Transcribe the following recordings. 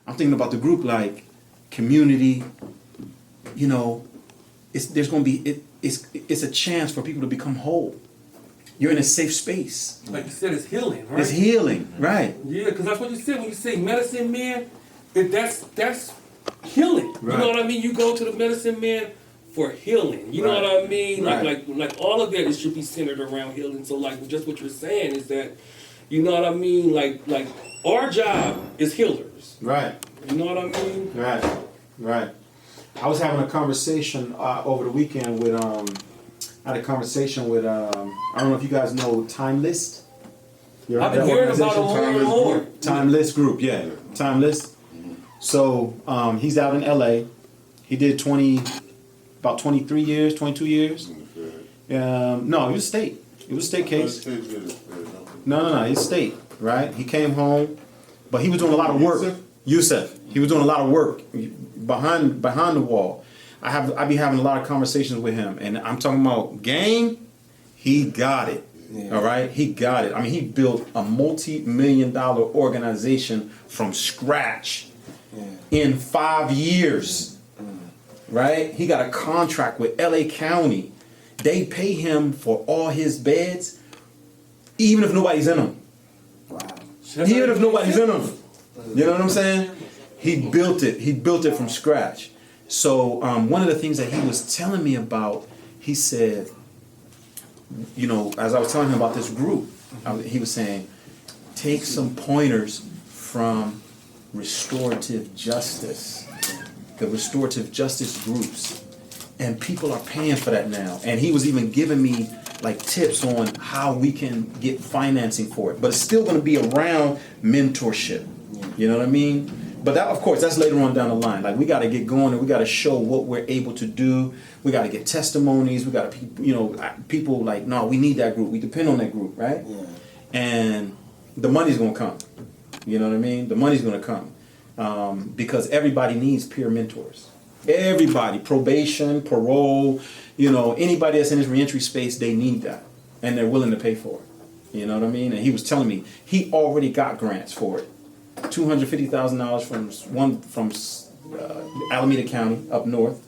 I'm thinking about the group like community. You know, there's going to be it's a chance for people to become whole. You're in a safe space. Like you said, it's healing, right? It's healing, right? Yeah, because that's what you said when you say medicine man. That's healing. Right. You know what I mean? You go to the medicine man for healing. You know Right. what I mean? Right. Like all of that, it should be centered around healing. So like just what you're saying is that, you know what I mean? Like our job is healers. Right. You know what I mean? Right. Right. I was having a conversation over the weekend with I had a conversation with I don't know if you guys know Time List. You I've heard been that hearing about organization? it more and more. Time List Group, yeah. Time List. So he's out in LA. He did about 23 years, 22 years. No, it was state. It was a state case. No, it's state, right? He came home, but he was doing a lot of work. Yusef. He was doing a lot of work behind the wall. I be having a lot of conversations with him, and I'm talking about game. He got it. Yeah. All right, he got it. I mean, he built a multi-million-dollar organization from scratch in 5 years. Right? He got a contract with LA County. They pay him for all his beds, even if nobody's in them. Wow. Even if nobody's in them. You know what I'm saying? He built it. He built it from scratch. So one of the things that he was telling me about, he said, you know, as I was telling him about this group, he was saying, take some pointers from restorative justice, the restorative justice groups. And people are paying for that now. And he was even giving me like tips on how we can get financing for it. But it's still going to be around mentorship. You know what I mean? But that, of course, that's later on down the line. Like, we got to get going and we got to show what we're able to do. We got to get testimonies. We got to, you know, people like, no, we need that group. We depend on that group, right? Yeah. And the money's going to come. You know what I mean? The money's going to come because everybody needs peer mentors. Everybody, probation, parole, you know, anybody that's in this reentry space, they need that. And they're willing to pay for it. You know what I mean? And he was telling me he already got grants for it. $250,000 from Alameda County up north.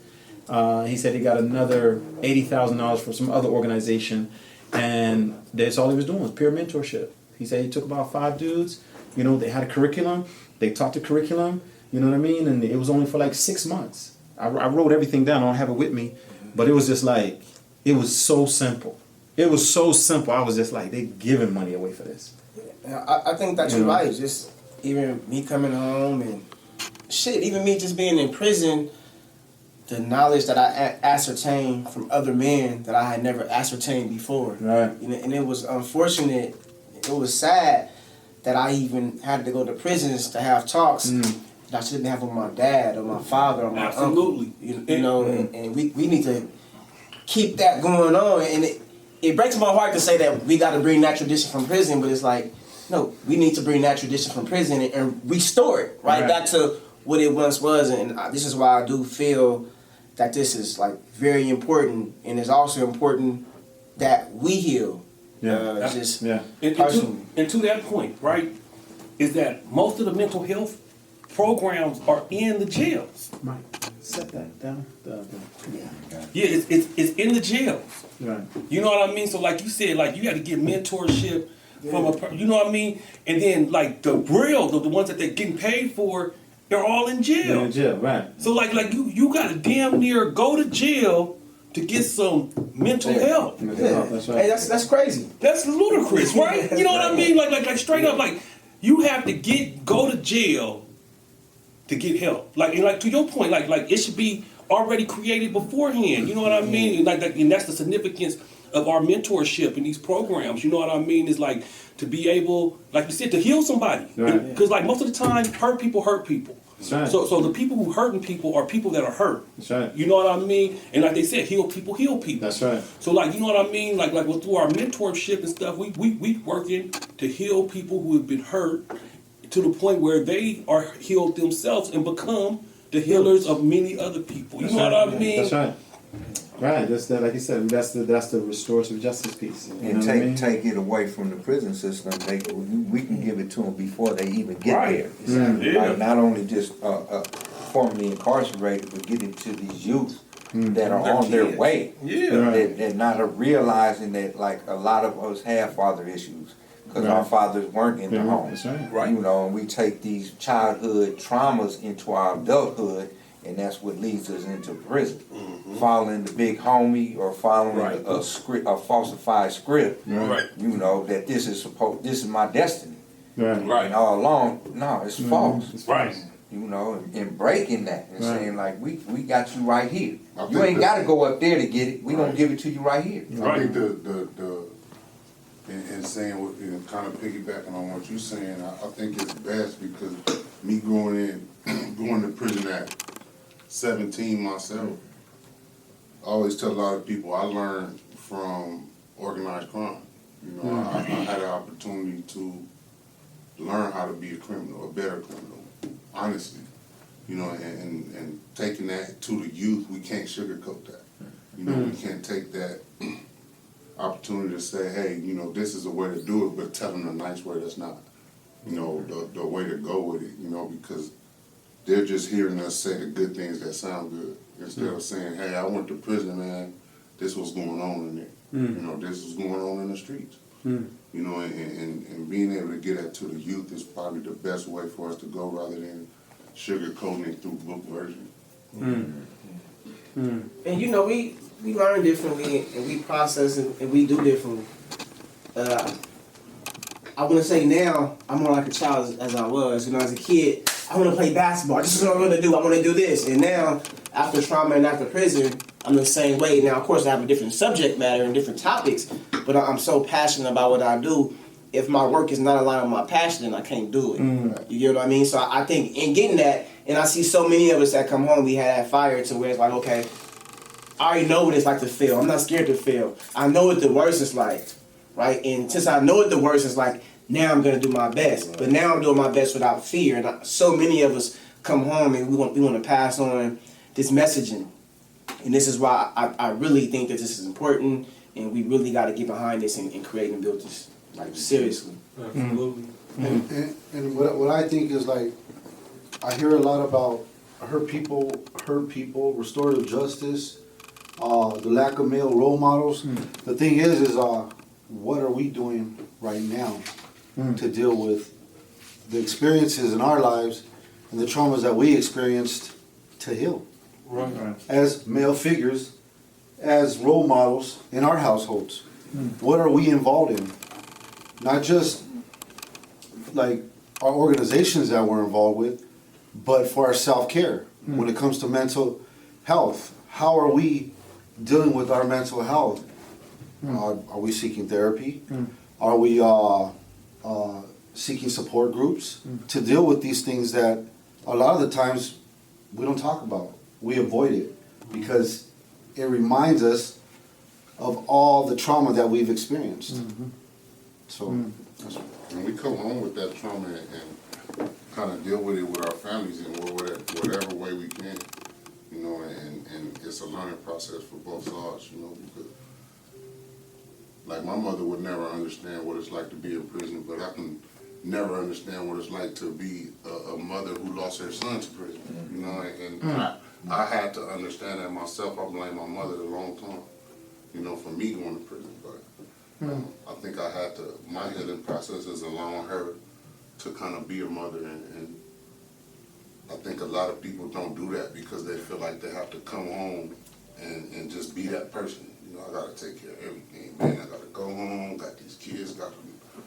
He said he got another $80,000 from some other organization, and that's all he was doing was peer mentorship. He said he took about 5 dudes. You know, they had a curriculum. They taught the curriculum. You know what I mean? And it was only for like 6 months. I wrote everything down. I don't have it with me, but it was just like, it was so simple. It was so simple. I was just like, they giving money away for this. I think that you're right. Just even me coming home and shit, even me just being in prison, the knowledge that I ascertained from other men that I had never ascertained before. Right. You know, and it was unfortunate, it was sad that I even had to go to prisons to have talks that I shouldn't have with my dad or my father or my uncle. You know, and we need to keep that going on. And it breaks my heart to say that we got to bring that tradition from prison, but it's like, no, we need to bring that tradition from prison and restore it right back to what it once was. And this is why I do feel that this is like very important, and it's also important that we heal. And to that point, right, is that most of the mental health programs are in the jails. Mike, set that down. It's in the jails. Right. You know what I mean? So like you said, like you got to get mentorship from you know what I mean? And then like the ones that they're getting paid for, they're all in jail. They're in jail, right. So like you got to damn near go to jail to get some mental help. That's right. Hey, that's crazy. That's ludicrous, right? You know what I mean? Like straight up, like you have to go to jail to get help. Like to your point, like it should be already created beforehand. You know what I mean? And that's the significance of our mentorship in these programs. You know what I mean? Is like to be able, like you said, to heal somebody. Because like most of the time, hurt people hurt people. That's right. So the people who hurting people are people that are hurt. That's right. You know what I mean? And like they said, heal people heal people. That's right. So like, you know what I mean? Like through our mentorship and stuff, we working to heal people who have been hurt to the point where they are healed themselves and become the healers of many other people. You know what I mean? That's right. Right. That's that. Like you said, that's the restorative justice piece. You know And what I mean? take it away from the prison system. We can give it to them before they even get Right. there. Exactly. Yeah. Like not only just formerly incarcerated, but get it to these youth that are on their way. Yeah. They're not realizing that like a lot of us have father issues because our fathers weren't in the home. That's right. Right. You know, and we take these childhood traumas into our adulthood, and that's what leads us into prison. Following the big homie or following Right. a script, a falsified script. Right. You know that this is my destiny. Right. Right. And all along, no, it's false. It's Right. You know, and breaking that and Right. saying like, we got you right here. I You think ain't got to go up there to get it. We gonna Right. give it to you right here. I think the and saying what kind of piggybacking on what you're saying, I think it's best because me going to prison at 17 myself, I always tell a lot of people I learned from organized crime. You know, I had an opportunity to learn how to be a criminal, a better criminal, honestly. You know, and taking that to the youth, we can't sugarcoat that. You know, we can't take that opportunity to say, hey, you know, this is a way to do it, but tell them a nice way that's not, you know, the way to go with it, you know, because they're just hearing us say the good things that sound good instead of saying, hey, I went to prison, man, this was going on in there. You know, this was going on in the streets. You know, and being able to get that to the youth is probably the best way for us to go rather than sugarcoating it through book version. And you know, we learn differently and we process and we do differently. I want to say now, I'm more like a child as I was. You know, as a kid, I want to play basketball. This is what I want to do. I want to do this. And now, after trauma and after prison, I'm the same way. Now, of course, I have a different subject matter and different topics, but I'm so passionate about what I do. If my work is not aligned with my passion, then I can't do it. You get what I mean? So I think in getting that, and I see so many of us that come home, we had that fire to where it's like, okay, I already know what it's like to fail. I'm not scared to fail. I know what the worst is like, right? And since I know what the worst is like, now I'm gonna do my best. But now I'm doing my best without fear. And so many of us come home and we want to pass on this messaging. And this is why I really think that this is important, and we really got to get behind this and create and build this, like, seriously. Absolutely. And what I think is, like, I hear a lot about hurt people, restorative justice, the lack of male role models. The thing is what are we doing right now to deal with the experiences in our lives and the traumas that we experienced to heal? Right. As male figures, as role models in our households. What are we involved in? Not just like our organizations that we're involved with, but for our self-care. When it comes to mental health, how are we dealing with our mental health? Are we seeking therapy? Are we seeking support groups to deal with these things that a lot of the times we don't talk about? We avoid it because it reminds us of all the trauma that we've experienced. So, that's And we come home with that trauma and kind of deal with it with our families in whatever way we can, you know, and it's a learning process for both sides, you know, because like my mother would never understand what it's like to be in prison, but I can never understand what it's like to be a mother who lost her son to prison, you know, and I had to understand that myself. I blamed my mother a long time, you know, for me going to prison, but I think I had to, my healing process is allowing her to kind of be a mother, and I think a lot of people don't do that because they feel like they have to come home and just be that person. You know, I gotta take care of everything, man. I gotta go home, got these kids,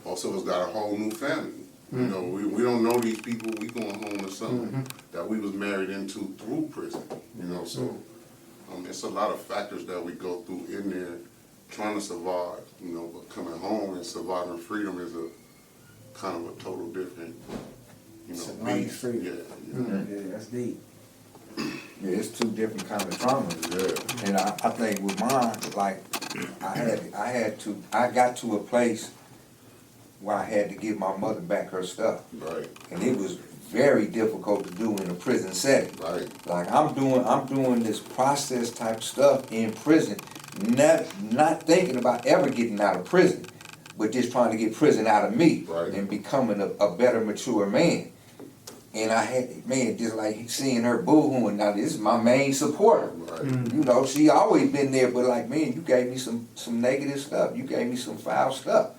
most of us got a whole new family. You know, we don't know these people. We going home to something that we was married into through prison. You know, so it's a lot of factors that we go through in there trying to survive. You know, but coming home and surviving freedom is a kind of a total different, you know, Surviving beast. freedom. Yeah. Yeah, that's deep. Yeah, it's two different kind of traumas. Yeah. And I think with mine, like I got to a place where I had to give my mother back her stuff. Right. And it was very difficult to do in a prison setting. Right. Like I'm doing this process type stuff in prison, not thinking about ever getting out of prison, but just trying to get prison out of me Right. and becoming a better, mature man. And I had, man, just like seeing her boo-hooing, now this is my main supporter. Right. You know, she always been there, but like, man, you gave me some negative stuff. You gave me some foul stuff.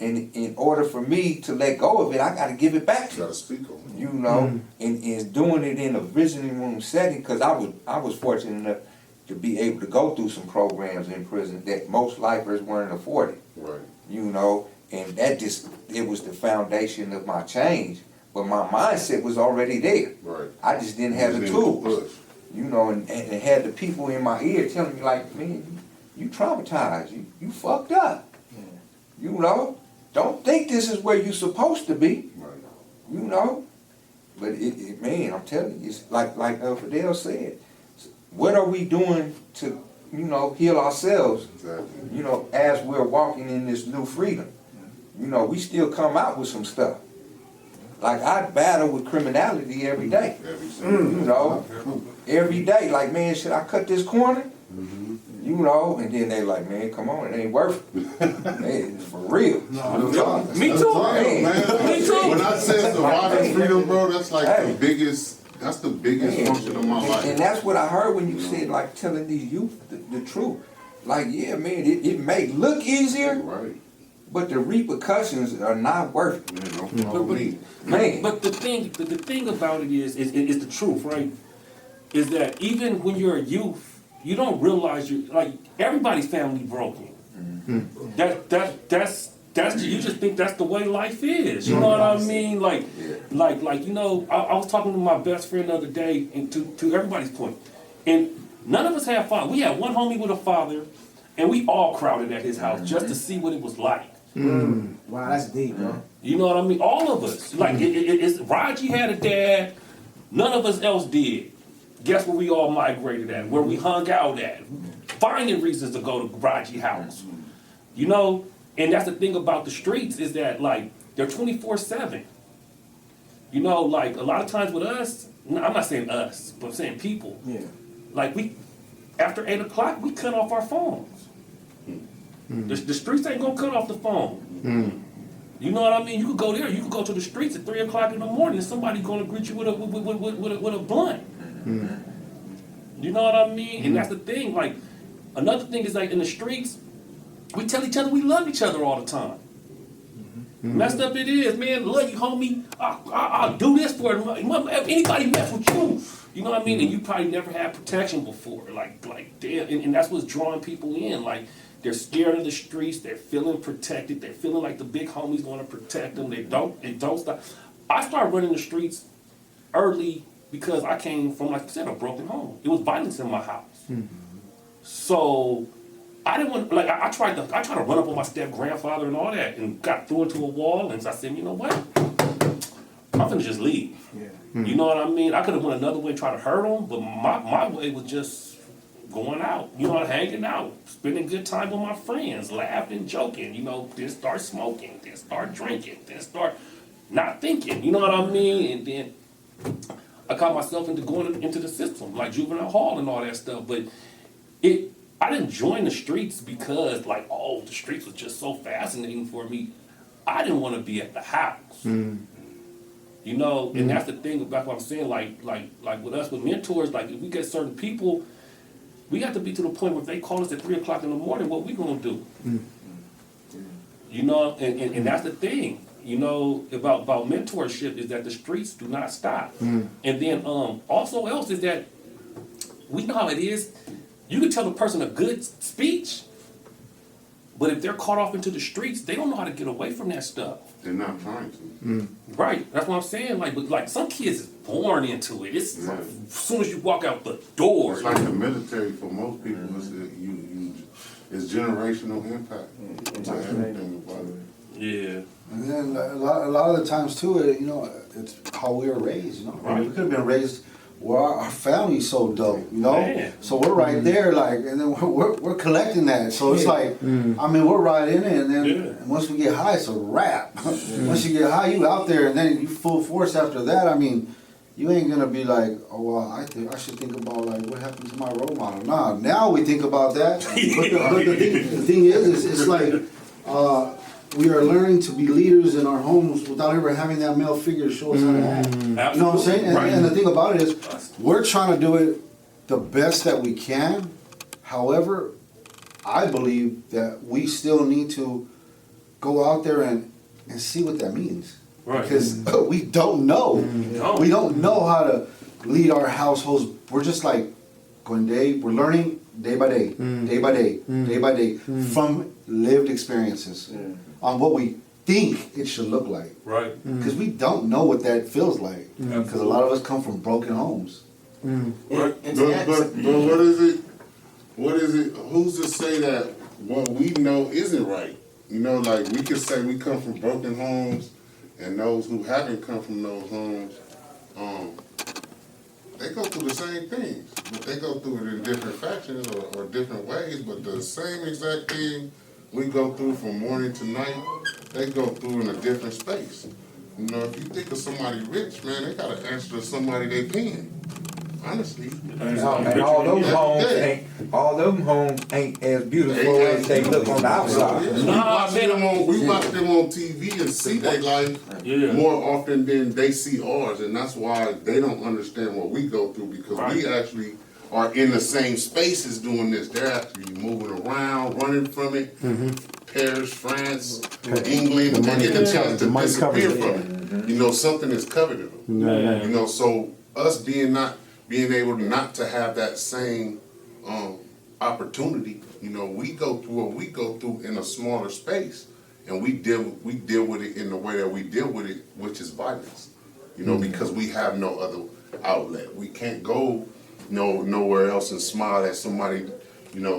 And in order for me to let go of it, I got to give it back to You you. gotta speak on it. You know, and doing it in a visiting room setting, because I was fortunate enough to be able to go through some programs in prison that most lifers weren't afforded. Right. You know, and that just, it was the foundation of my change. But my mindset was already there. Right. I just didn't have the Just didn't tools. push. You know, and had the people in my ear telling me like, man, you traumatized, you fucked up. You know, don't think this is where you're supposed to be. Right. You know, but man, I'm telling you, it's like Fidel said, what are we doing to, you know, heal ourselves? Exactly. You know, as we're walking in this new freedom. You know, we still come out with some stuff. Like I battle with criminality every day. Every single You know, every day. Like, man, should I cut this corner? You know, and then they like, man, come on, it ain't worth it. Man, it's for real. Me too. Man, Me too. when I said surviving freedom, bro, that's like Hey. the biggest function of my life. And that's what I heard when you said, like, telling these youth the truth. Like, yeah, man, it may look easier, Right. but the repercussions are not worth it. Man, don't follow me. Man. But the thing about it is the truth, right? Is that even when you're a youth, you don't realize you like everybody's family broken. That's you just think that's the way life is. You know what I mean? Like you know, I was talking to my best friend the other day, and to everybody's point, and none of us had father. We had one homie with a father, and we all crowded at his house just to see what it was like. Wow, that's deep, bro. You know what I mean? All of us. Like, it's Raji had a dad. None of us else did. Guess where we all migrated at? Where we hung out at? Finding reasons to go to Raji's house. You know? And that's the thing about the streets is that, like, they're 24/7. You know, like, a lot of times with us, I'm not saying us, but I'm saying people. Yeah. Like, after 8 o'clock, we cut off our phones. The streets ain't gonna cut off the phone. You know what I mean? You could go there. You could go to the streets at 3 o'clock in the morning, and somebody's gonna greet you with a blunt. You know what I mean? And that's the thing. Like, another thing is like in the streets, we tell each other we love each other all the time. Messed up it is, man. Love you, homie. I'll do this for it. Anybody mess with you? You know what I mean? And you probably never had protection before. Like damn. And that's what's drawing people in. Like, they're scared of the streets. They're feeling protected. They're feeling like the big homie's going to protect them. They don't stop. I started running the streets early because I came from, like you said, a broken home. It was violence in my house. So I didn't want, like, I tried to run up on my step grandfather and all that, and got through into a wall. And so I said, you know what? I'm gonna just leave. Yeah. You know what I mean? I could have went another way, try to hurt him, but my way was just going out, you know, hanging out, spending good time with my friends, laughing, joking, you know, then start smoking, then start drinking, then start not thinking, you know what I mean? And then I caught myself into going into the system, like juvenile hall and all that stuff. But I didn't join the streets because, like, oh, the streets was just so fascinating for me. I didn't want to be at the house. You know, and that's the thing about what I'm saying, like with us, with mentors, like, if we get certain people, we have to be to the point where if they call us at 3 o'clock in the morning, what we gonna do? You know, and that's the thing, you know, about mentorship is that the streets do not stop. And then also else is that we know how it is. You can tell the person a good speech, but if they're caught off into the streets, they don't know how to get away from that stuff. They're not trying to. Right, that's what I'm saying. Like some kids is born into it. It's Yeah. as soon as you walk out the door. It's like the military for most people. It's generational impact to everything about it. Yeah. And then a lot of the times too, you know, it's how we were raised. You know, Right. we could have been raised well, our family's so dope, you know. Man. So we're right there, like, and then we're collecting that. So it's like, I mean, we're right in it, and then once we get high, it's a wrap. Once you get high, you out there, and then you full force after that. I mean, you ain't gonna be like, oh well, I should think about like what happened to my role model. Nah, now we think about that. But the thing is it's like we are learning to be leaders in our homes without ever having that male figure show us how to act. You know what I'm saying? And the thing about it is, we're trying to do it the best that we can. However, I believe that we still need to go out there and see what that means. Right. Because we don't know. We don't know how to lead our households. We're just like we're learning day by day, day by day, day by day, from lived experiences on what we think it should look like. Right. Because we don't know what that feels like. Because a lot of us come from broken homes. Right. But what is it? What is it? Who's to say that what we know isn't right? You know, like we could say we come from broken homes, and those who haven't come from those homes, they go through the same things, but they go through it in different factions or different ways. But the same exact thing we go through from morning to night, they go through in a different space. You know, if you think of somebody rich, man, they gotta answer to somebody they paying. Honestly. And all them homes ain't as beautiful as they look on the outside. We watch them on TV and see their life more often than they see ours, and that's why they don't understand what we go through, because we actually are in the same spaces doing this. They're actually moving around, running from it. Paris, France, England, they get the chance to disappear from it. You know, something is coveting them. You know, so us being able not to have that same opportunity, you know, we go through what we go through in a smaller space, and we deal with it in the way that we deal with it, which is violence. You know, because we have no other outlet. We can't go nowhere else and smile at somebody. You know,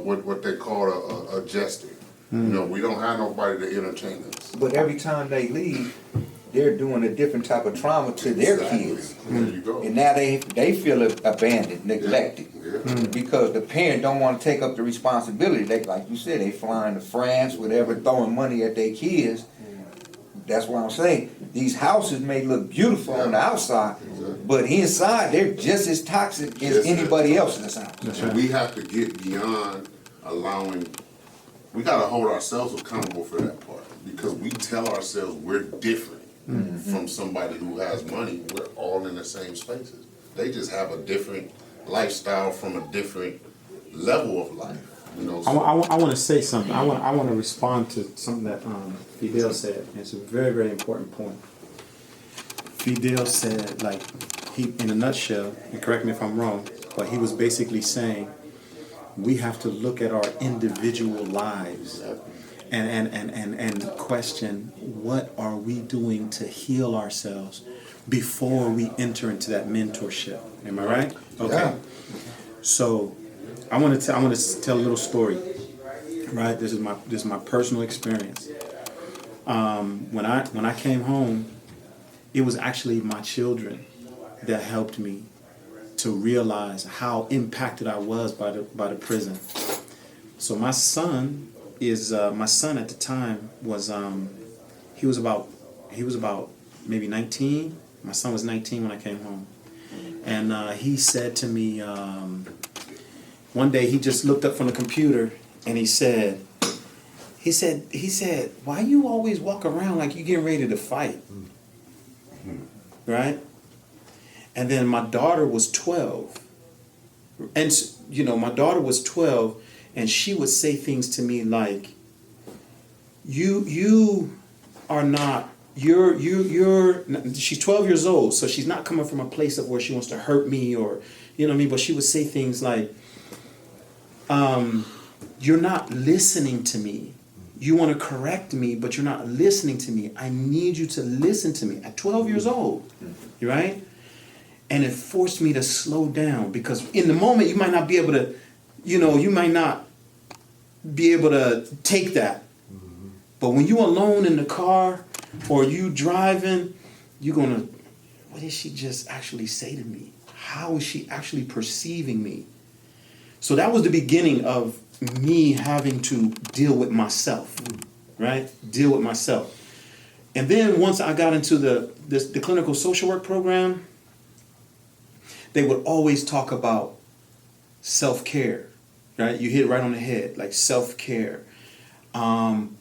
what they call a jester. You know, we don't have nobody to entertain us. But every time they leave, they're doing a different type of trauma to their kids. There you go. And now they feel abandoned, neglected. Because the parent don't want to take up the responsibility. They, like you said, they flying to France, whatever, throwing money at their kids. That's why I'm saying these houses may look beautiful on the outside, but inside they're just as toxic as anybody else in this house. That's right. We have to get beyond allowing. We got to hold ourselves accountable for that part, because we tell ourselves we're different from somebody who has money. We're all in the same spaces. They just have a different lifestyle from a different level of life. You know, so I want to say something. I want to respond to something that Fidel said. It's a very, very important point. Fidel said, like, he, in a nutshell, and correct me if I'm wrong, but he was basically saying we have to look at our individual lives and question, what are we doing to heal ourselves before we enter into that mentorship. Am I right? Okay. Yeah. So I want to tell a little story. Right? This is my personal experience. When I came home, it was actually my children that helped me to realize how impacted I was by the prison. So my son at the time was he was about maybe 19. My son was 19 when I came home, and he said to me one day, he just looked up from the computer and he said, why you always walk around like you getting ready to fight? Right? And then my daughter was 12. And my daughter was 12, and she would say things to me like, you are not, she's 12 years old, so she's not coming from a place of where she wants to hurt me or, you know what I mean? But she would say things like, you're not listening to me. You want to correct me, but you're not listening to me. I need you to listen to me. At 12 years old, right? And it forced me to slow down, because in the moment you might not be able to, you might not be able to take that. But when you're alone in the car or you driving, you're going to, what did she just actually say to me? how is she actually perceiving me? So that was the beginning of me having to deal with myself, right? Deal with myself. And then once I got into the clinical social work program, they would always talk about self-care, right? You hit it right on the head, like self-care. And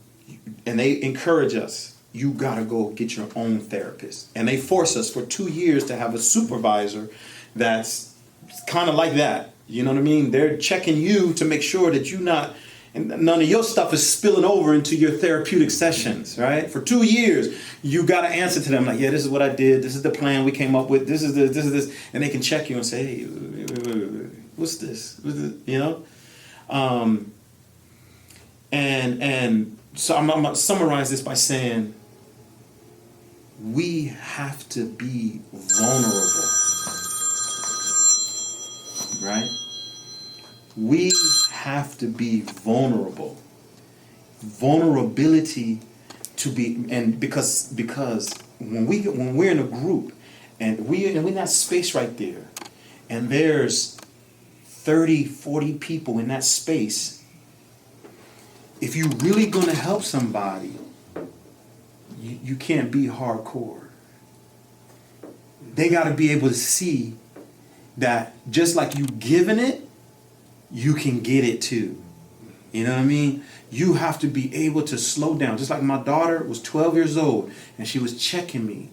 they encourage us, you gotta go get your own therapist. And they force us for 2 years to have a supervisor that's kind of like that. You know what I mean? They're checking you to make sure that you not, and none of your stuff is spilling over into your therapeutic sessions, right? For 2 years, you got to answer to them like, yeah, this is what I did. This is the plan we came up with. This is this. And they can check you and say, hey, what's this? You know? And so I'm going to summarize this by saying, we have to be vulnerable, right? We have to be vulnerable. Vulnerability to be, and because when we're in a group and we're in that space right there, and there's 30, 40 people in that space, if you're really gonna help somebody, you can't be hardcore. They gotta be able to see that just like you giving it, you can get it too. You know what I mean? You have to be able to slow down. Just like my daughter was 12 years old and she was checking me,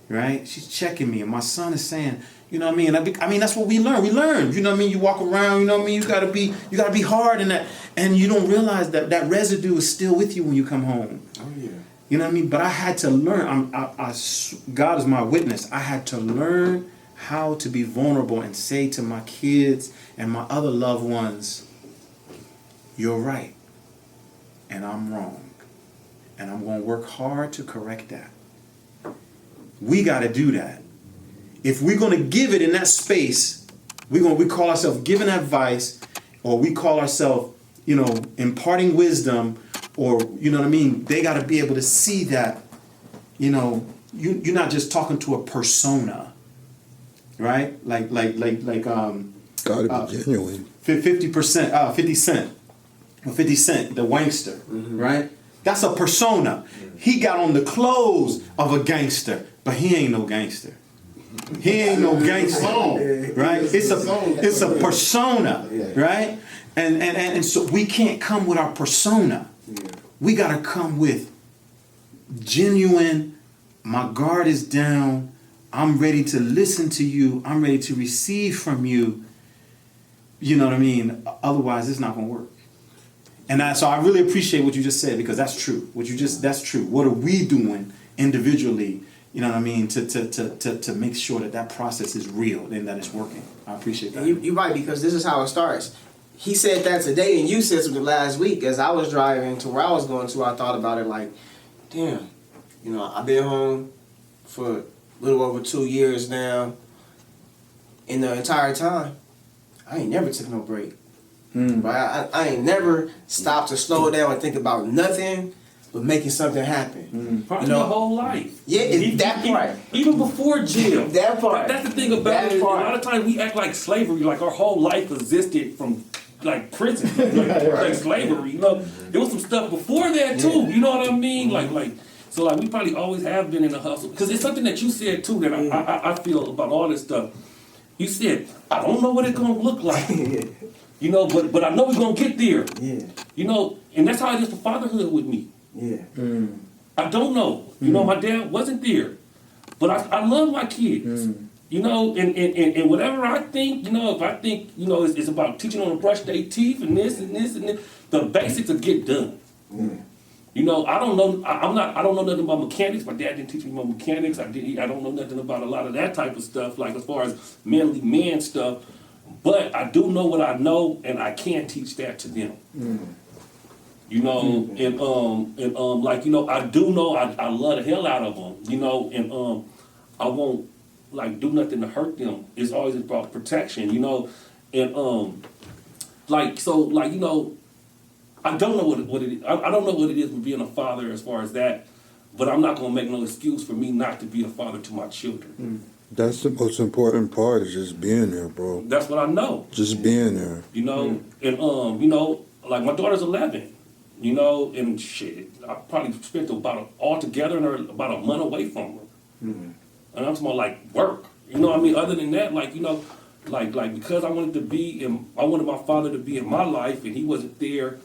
right? She's checking me, and my son is saying, you know what I mean? I mean, that's what we learn. We learn, you know what I mean? You walk around, you know what I mean? You gotta be hard in that, and you don't realize that residue is still with you when you come home. Oh yeah. You know what I mean? But I had to learn. God is my witness. I had to learn how to be vulnerable and say to my kids and my other loved ones, you're right, and I'm wrong, and I'm going to work hard to correct that. We got to do that. If we're going to give it in that space, we call ourselves giving advice, or we call ourselves, you know, imparting wisdom, or, you know what I mean? They got to be able to see that, you know, you're not just talking to a persona, right? Like Gotta be genuine. 50%, 50 Cent, the wankster, right? That's a persona. He got on the clothes of a gangster, but he ain't no gangster. He ain't no gangster, right? It's a persona, right? And so we can't come with our persona. We gotta come with genuine, my guard is down, I'm ready to listen to you, I'm ready to receive from you. You know what I mean? Otherwise, it's not gonna work. And so I really appreciate what you just said, because that's true. That's true. What are we doing individually? You know what I mean? To make sure that process is real and that it's working. I appreciate that. You're right, because this is how it starts. He said that today, and you said something last week. As I was driving to where I was going to, I thought about it like, damn, you know, I've been home for a little over 2 years now. In the entire time, I ain't never took no break. Right? I ain't never stopped to slow down and think about nothing but making something happen. Probably You know, your whole life. Yeah, that part. Even before jail. That part. That's the thing about That it. part. A lot of times we act like slavery, like our whole life existed from like prison, like slavery. You know, there was some stuff before that too. You know what I mean? So we probably always have been in a hustle, because it's something that you said too that I feel about all this stuff. You said, I don't know what it's gonna look like. You know, but I know we're gonna get there. Yeah. You know, and that's how it is for fatherhood with me. Yeah. I don't know. You know, my dad wasn't there, but I love my kids. You know, and whatever I think, you know, if I think, you know, it's about teaching them to brush their teeth and this and this and this, the basics will get done. You know, I don't know. I don't know nothing about mechanics. My dad didn't teach me about mechanics. I don't know nothing about a lot of that type of stuff, like as far as manly man stuff. But I do know what I know, and I can teach that to them. You know, and like, you know, I do know I love the hell out of them. You know, and I won't like do nothing to hurt them. It's always about protection. You know, and like so like, you know, I don't know what it is. I don't know what it is with being a father as far as that, but I'm not gonna make no excuse for me not to be a father to my children. That's the most important part is just being there, bro. That's what I know. Just being there. You know, and like my daughter's 11. You know, and shit, I probably spent altogether about a month away from her. And I'm talking about like work. You know what I mean? Other than that, like, you know, like because I wanted my father to be in my life and he wasn't there,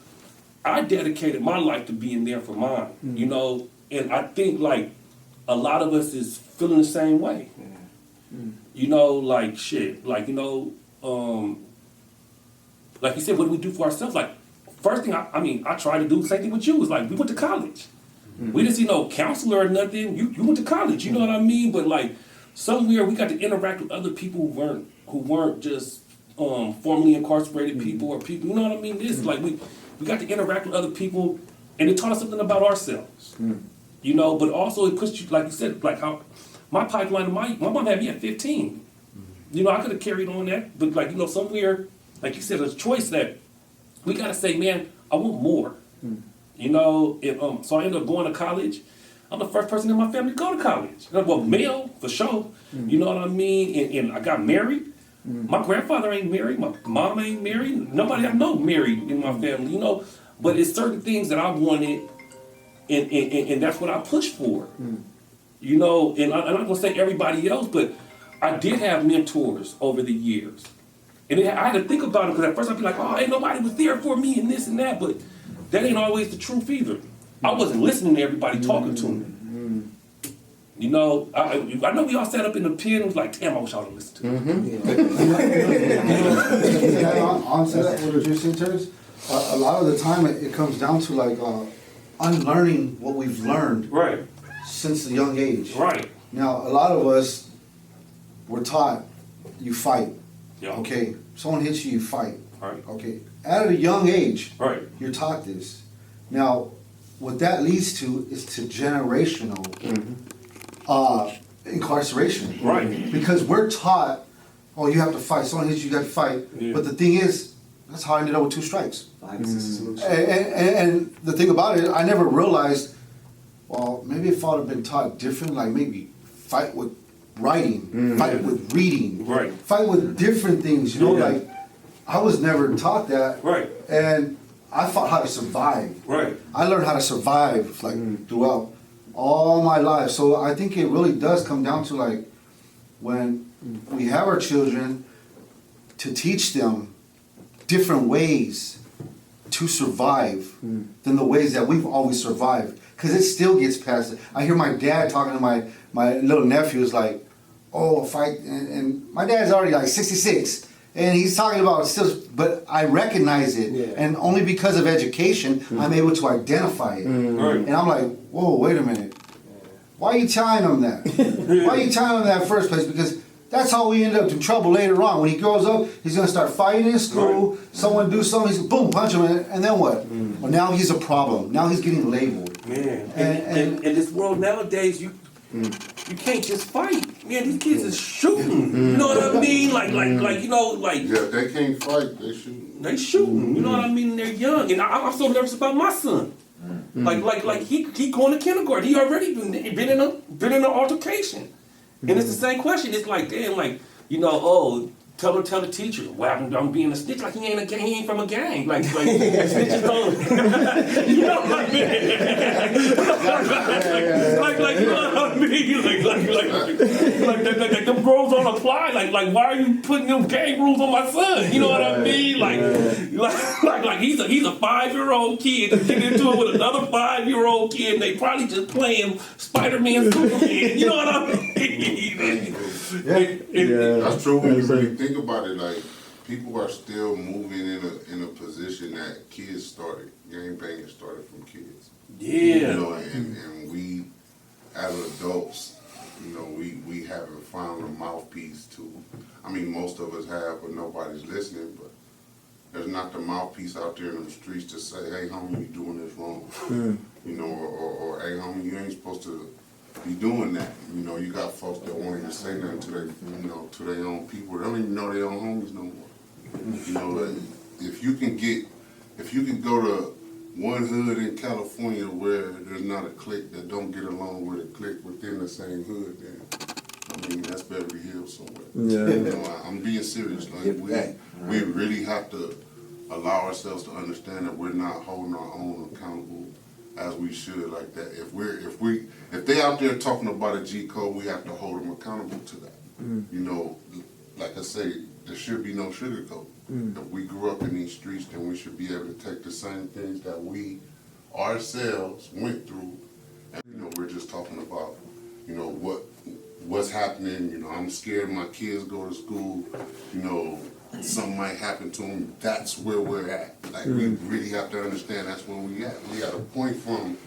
I dedicated my life to being there for mine. You know, and I think like a lot of us is feeling the same way. You know, like shit, like, you know, like you said, what do we do for ourselves? Like, first thing, I tried to do the same thing with you. It's like, we went to college. We didn't see no counselor or nothing. You went to college, you know what I mean? But like, somewhere we got to interact with other people who weren't just formerly incarcerated people or people, you know what I mean? This, like, we got to interact with other people, and it taught us something about ourselves. You know, but also it pushed you, like you said, like how my pipeline, my mom had me at 15. You know, I could have carried on that, but like, you know, somewhere, like you said, there's a choice that we gotta say, man, I want more. You know, and, so I ended up going to college. I'm the first person in my family to go to college. Well, male, for sure. You know what I mean? And I got married. My grandfather ain't married. My mom ain't married. Nobody I know married in my family, you know. But it's certain things that I wanted, and that's what I pushed for. You know, and I'm not gonna say everybody else, but I did have mentors over the years. And I had to think about it, because at first I'd be like, oh, ain't nobody was there for me and this and that, but that ain't always the truth either. I wasn't listening to everybody talking to me. You know, I know we all sat up in the pen and was like, damn, I wish I would have listened to him. Onto that, what you're saying, Terrence, a lot of the time it comes down to like unlearning what we've learned Right, since a young age. right. Now, a lot of us were taught you fight. Yeah. Okay, someone hits you, you fight. Right. Okay, at a young age, Right. you're taught this. Now, what that leads to is to generational incarceration. Right. Because we're taught, oh, you have to fight. Someone hits you, you got to fight. Yeah. But the thing is, that's how I ended up with 2 strikes. Violence is the solution. And the thing about it, I never realized, well, maybe if I would have been taught different, like maybe fight with writing, fight with reading, Right. fight with different things, you know, Yeah. like I was never taught that. Right. And I fought how to survive. Right. I learned how to survive like throughout all my life. So I think it really does come down to like when we have our children, to teach them different ways to survive than the ways that we've always survived. Because it still gets past it. I hear my dad talking to my little nephews like, oh, fight, and my dad's already like 66. And he's talking about still, but I recognize it. Yeah. And only because of education, I'm able to identify it. Right. And I'm like, whoa, wait a minute. Why are you telling him that? Why are you telling him that in the first place? Because that's how we end up in trouble later on. When he grows up, he's going to start fighting in school. Right. Someone do something, he's boom, punch him, and then what? Well, now he's a problem. Now he's getting labeled. Man, And- in this world nowadays, you can't just fight. Man, these kids is shooting. You know what I mean? Like you know, like Yeah, if they can't fight, they shoot. they shooting. You know what I mean? They're young, and I'm so nervous about my son. Like he going to kindergarten. He already been in an altercation, and it's the same question. It's like, damn, like, you know, oh, tell the teacher, well, I'm being a snitch. Like he ain't from a gang. Like snitches don't. You know what I mean? like you know what I mean? Like them rules don't apply. Like why are you putting them gang rules on my son? You know what I mean? Like he's a 5-year-old kid to get into it with another 5-year-old kid. And they probably just playing Spider-Man, Superman. You know what I mean? That's true when you really think about it. Like, people are still moving in a position that kids started. Gangbanging started from kids. Yeah. You know, and we as adults, you know, we haven't found a mouthpiece to. I mean, most of us have, but nobody's listening. But there's not the mouthpiece out there in the streets to say, "Hey, homie, you doing this wrong." You know, or "Hey, homie, you ain't supposed to be doing that." You know, you got folks that won't even say nothing to their, you know, to their own people. They don't even know their own homies no more. You know, if you can go to one hood in California where there's not a clique that don't get along with a clique within the same hood, then I mean, that's Beverly Hills somewhere. Yeah. You know, I'm being serious. Like, we really have to allow ourselves to understand that we're not holding our own accountable as we should. Like that, if they out there talking about a G code, we have to hold them accountable to that. You know, like I say, there should be no sugarcoat. If we grew up in these streets, then we should be able to take the same things that we ourselves went through, and you know, we're just talking about, you know, what's happening. You know, I'm scared my kids go to school. You know, something might happen to them. That's where we're at. Like we really have to understand that's where we at. We got a point from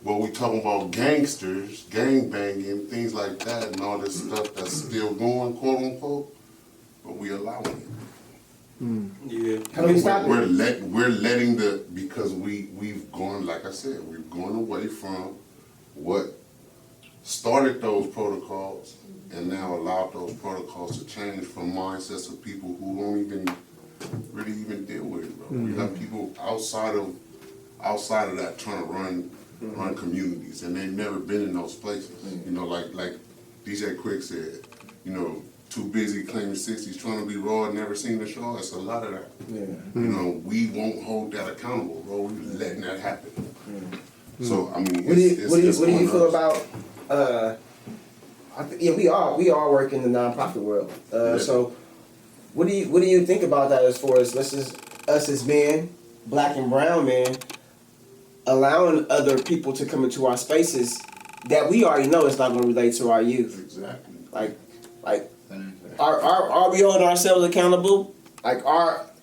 what we talking about gangsters, gang banging, things like that, and all this stuff that's still going, quote unquote, but we allowing it. Yeah. How do we stop it? We're letting because we've gone, like I said, we've gone away from what started those protocols and now allowed those protocols to change from mindsets of people who don't even really even deal with it, bro. We have people outside of that trying to run communities, and they've never been in those places. You know, like DJ Quick said, you know, too busy claiming 60s, trying to be raw and never seen the show. It's a lot of that. Yeah. You know, we won't hold that accountable, bro. We're letting that happen. So I mean, What do you on feel us. about? We all work in the nonprofit world. So, what do you think about that as far as us as men, black and brown men, allowing other people to come into our spaces that we already know is not going to relate to our youth? Exactly. Like, are we holding ourselves accountable? Like,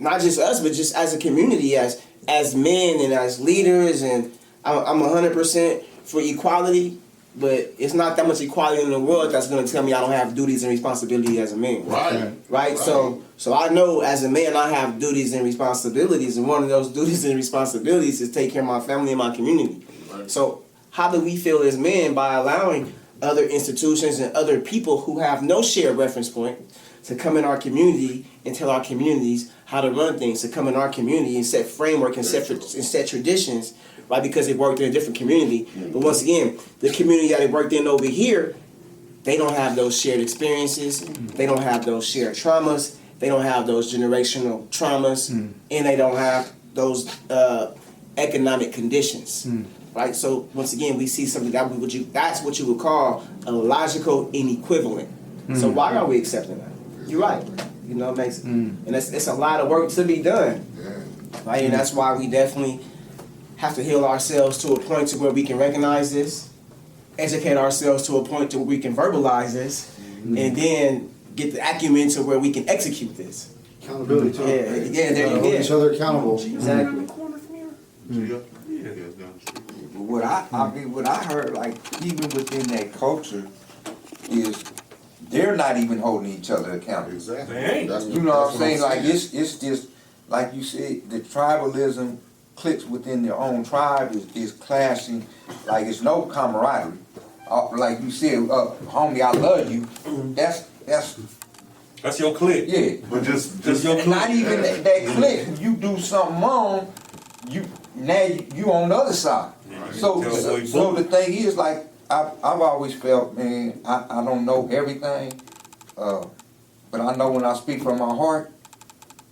not just us, but just as a community, as men and as leaders, and I'm 100% for equality, but it's not that much equality in the world that's going to tell me I don't have duties and responsibility as a man. Right. So I know as a man I have duties and responsibilities, and one of those duties and responsibilities is take care of my family and my community. Right. So how do we feel as men by allowing other institutions and other people who have no shared reference point to come in our community and tell our communities how to run things, to come in our community and set framework and set traditions, right? Because they worked in a different community. But once again, the community that they worked in over here, they don't have those shared experiences. They don't have those shared traumas. They don't have those generational traumas, and they don't have those economic conditions. Right, so once again, we see something that's what you would call a logical inequivalent. So why are we accepting that? You're right. You know, it makes and it's a lot of work to be done. Right, and that's why we definitely have to heal ourselves to a point to where we can recognize this, educate ourselves to a point to where we can verbalize this, and then get the acumen to where we can execute this. Accountability too. Yeah, there you Hold go. each other accountable. Exactly. What I heard, like, even within that culture, is they're not even holding each other accountable. Exactly. They ain't. That's You know what I'm saying? Like, saying. it's just, like you said, the tribalism cliques within their own tribe is clashing. Like, it's no camaraderie. Like you said, homie, I love you. That's your clique. Yeah. But just your clique. Not even that clique. You do something wrong, you on the other side. Right. So the thing is, like, I've always felt, man, I don't know everything, but I know when I speak from my heart,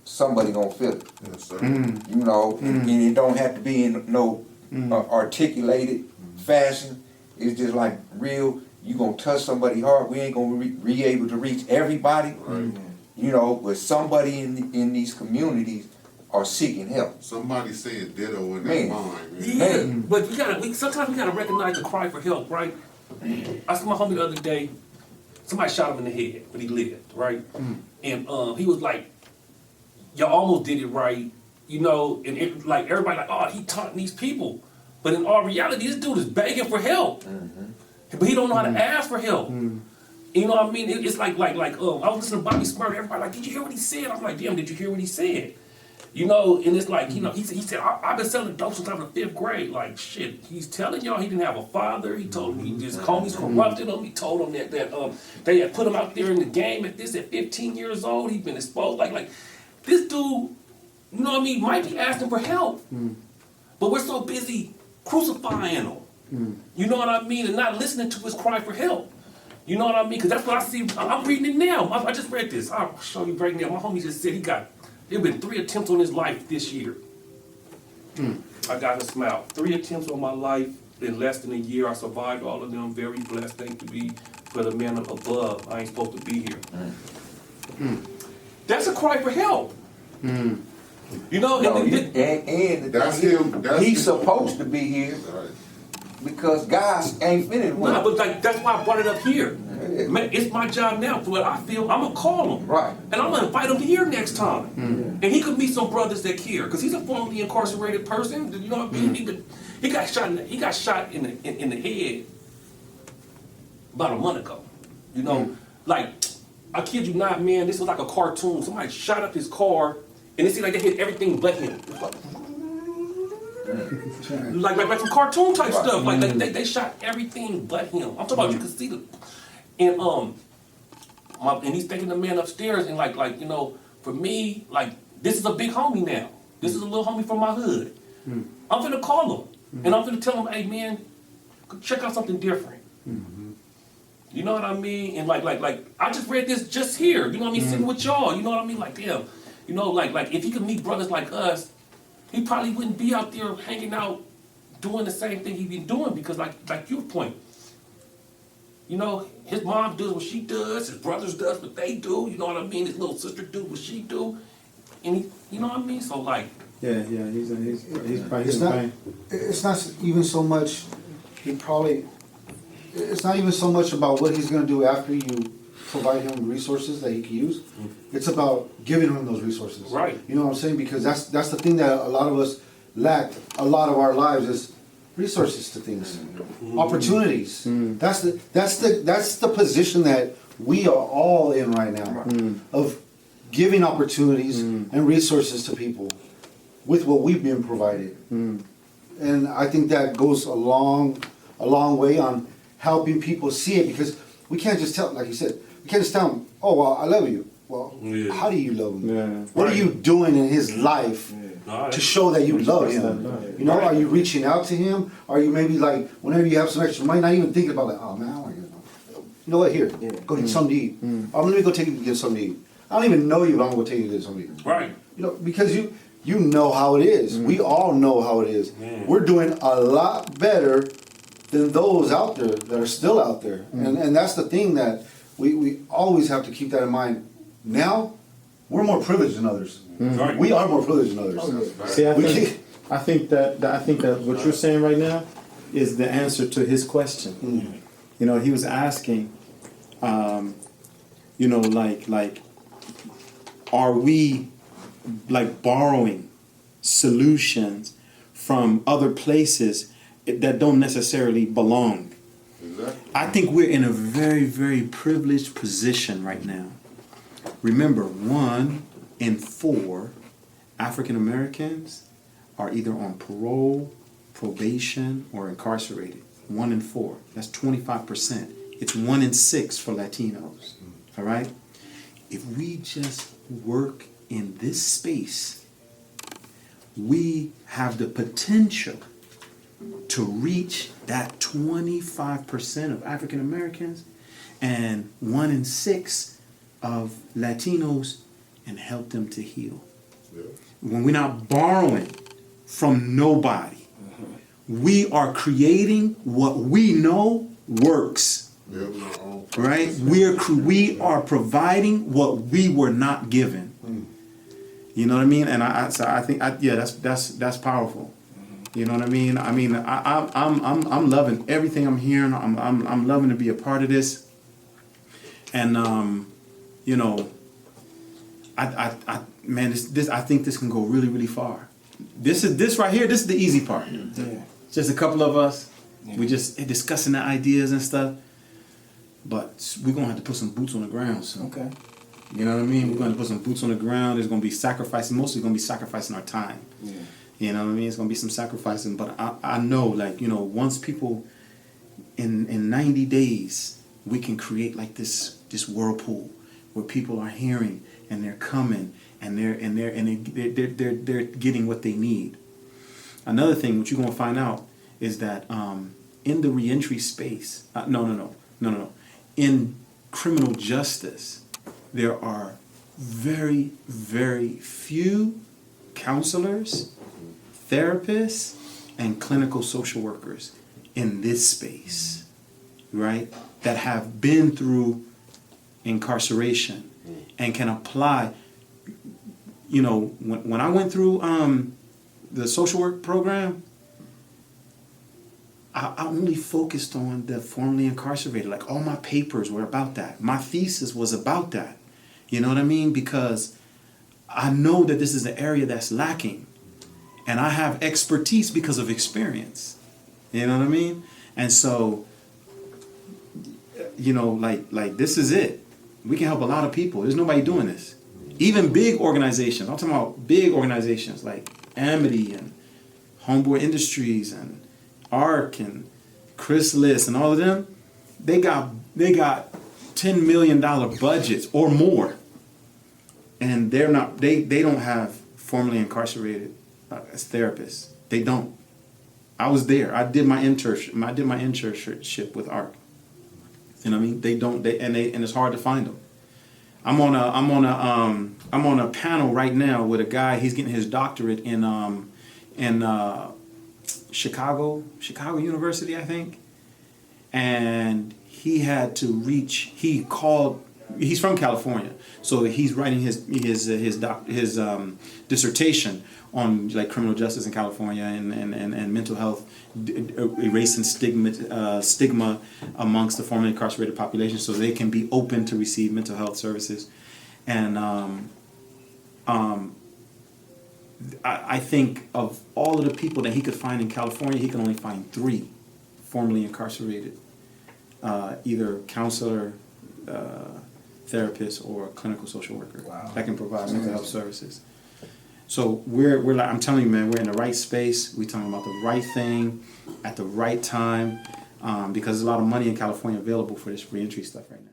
somebody gonna feel it. Yes, sir. You know, and it don't have to be in no articulated fashion. It's just like real. You gonna touch somebody's heart. We ain't gonna be able to reach everybody. Right. You know, but somebody in these communities are seeking help. Somebody said ditto in Man. their mind. Man. Yeah, but sometimes we gotta recognize the cry for help, right? I saw my homie the other day. Somebody shot him in the head, but he lived, right? And he was like, "Y'all almost did it right," you know. And like everybody, like, "Oh, he taunting these people," but in all reality, this dude is begging for help, but he don't know how to ask for help. You know what I mean? It's like I was listening to Bobby Smurf. Everybody like, "Did you hear what he said?" I was like, "Damn, did you hear what he said?" You know, and it's like, you know, he said, I've been selling dope since I was in 5th grade. Like, shit, he's telling y'all he didn't have a father. He told him his homies corrupted him. He told him that they had put him out there in the game at 15 years old. He'd been exposed. Like this dude, you know what I mean, might be asking for help, but we're so busy crucifying him. You know what I mean? And not listening to his cry for help. You know what I mean? Because that's what I see. I'm reading it now. I just read this. I'll show you right now. My homie just said there been 3 attempts on his life this year. I got to smile. 3 attempts on my life in less than a year. I survived all of them. Very blessed. Thank to be for the man above. I ain't supposed to be here. That's a cry for help. You know, No, and That's him. He's supposed to be here Right. because God ain't finished with nah, him. but like that's why I brought it up here. Man, it's my job now. For what I feel, I'm gonna call him. Right. And I'm gonna invite him here next time. And he could meet some brothers that care, because he's a formerly incarcerated person. You know what I mean? He got shot. He got shot in the head about a month ago. You know, like I kid you not, man. This was like a cartoon. Somebody shot up his car, and it seemed like they hit everything but him. Like some cartoon type stuff. Like they shot everything but him. I'm talking about you could see the and he's taking the man upstairs and like you know, for me, like this is a big homie now. This is a little homie from my hood. I'm gonna call him and I'm gonna tell him, hey man, check out something different. You know what I mean? And like I just read this just here. You know what I mean? Sitting with y'all. You know what I mean? Like damn. You know, like if he could meet brothers like us, he probably wouldn't be out there hanging out doing the same thing he been doing, because like your point, you know, his mom does what she does, his brothers does what they do, you know what I mean, his little sister do what she do, and he, you know what I mean, so like. Yeah, he's probably It's not. It's not even so much. It's not even so much about what he's going to do after you provide him resources that he can use. It's about giving him those resources. Right. You know what I'm saying? Because that's the thing that a lot of us lacked a lot of our lives is resources to things, opportunities. That's the position that we are all in right now, of giving opportunities and resources to people with what we've been provided. And I think that goes a long way on helping people see it, because we can't just tell, like you said, we can't just tell them, oh, well, I love you. Well, how do you love him? Yeah. What are you doing in his life to show that you love him? You know, are you reaching out to him? Are you maybe like, whenever you have some extra money, not even thinking about like, oh man, I want to get, you know what, here, go get something to eat. Let me go take you to get something to eat. I don't even know you, but I'm gonna go take you to get something to eat. Right. You know, because you know how it is. We all know how it is. We're doing a lot better than those out there that are still out there. And that's the thing that we always have to keep that in mind. Now, we're more privileged than others. Right. We are more privileged than others. See, I think that what you're saying right now is the answer to his question. You know, he was asking, you know, like, are we like borrowing solutions from other places that don't necessarily belong? Exactly. I think we're in a very, very privileged position right now. Remember, 1 in 4 African Americans are either on parole, probation, or incarcerated. 1 in 4. That's 25%. It's 1 in 6 for Latinos. All right? If we just work in this space, we have the potential to reach that 25% of African Americans and 1 in 6 of Latinos, and help them to heal. When we're not borrowing from nobody, we are creating what we know works. Right? We are providing what we were not given. You know what I mean? And I think that's powerful. You know what I mean? I mean, I'm loving everything I'm hearing. I'm loving to be a part of this. And you know, man, this I think this can go really, really far. This right here. This is the easy part. Just a couple of us. We just discussing the ideas and stuff. But we're gonna have to put some boots on the ground soon. Okay. You know what I mean? We're gonna put some boots on the ground. There's gonna be sacrificing. Mostly gonna be sacrificing our time. You know what I mean? It's gonna be some sacrificing. But I know, like, you know, once people in 90 days, we can create like this whirlpool where people are hearing and they're coming and they're getting what they need. Another thing, what you're gonna find out is that in the reentry space, no. in criminal justice, there are very, very few counselors, therapists, and clinical social workers in this space, right? That have been through incarceration and can apply. You know, when I went through the social work program, I only focused on the formerly incarcerated. Like, all my papers were about that. My thesis was about that. You know what I mean? Because I know that this is an area that's lacking. And I have expertise because of experience. You know what I mean? And so, you know, like this is it. We can help a lot of people. There's nobody doing this. Even big organizations. I'm talking about big organizations like Amity and Homeboy Industries and ARC and Chrysalis and all of them. They got $10 million budgets or more, and they don't have formerly incarcerated therapists. They don't. I was there. I did my internship with ARC. You know what I mean? They don't. And it's hard to find them. I'm on a panel right now with a guy. He's getting his doctorate in Chicago University, I think. And he had to reach. He's from California, so he's writing his dissertation on like criminal justice in California and mental health, erasing stigma amongst the formerly incarcerated population, so they can be open to receive mental health services. And I think of all of the people that he could find in California, he can only find 3 formerly incarcerated, either counselor, therapist, or clinical social worker that can provide mental health services. So we're like, I'm telling you, man, we're in the right space. We're talking about the right thing at the right time, because there's a lot of money in California available for this reentry stuff right now.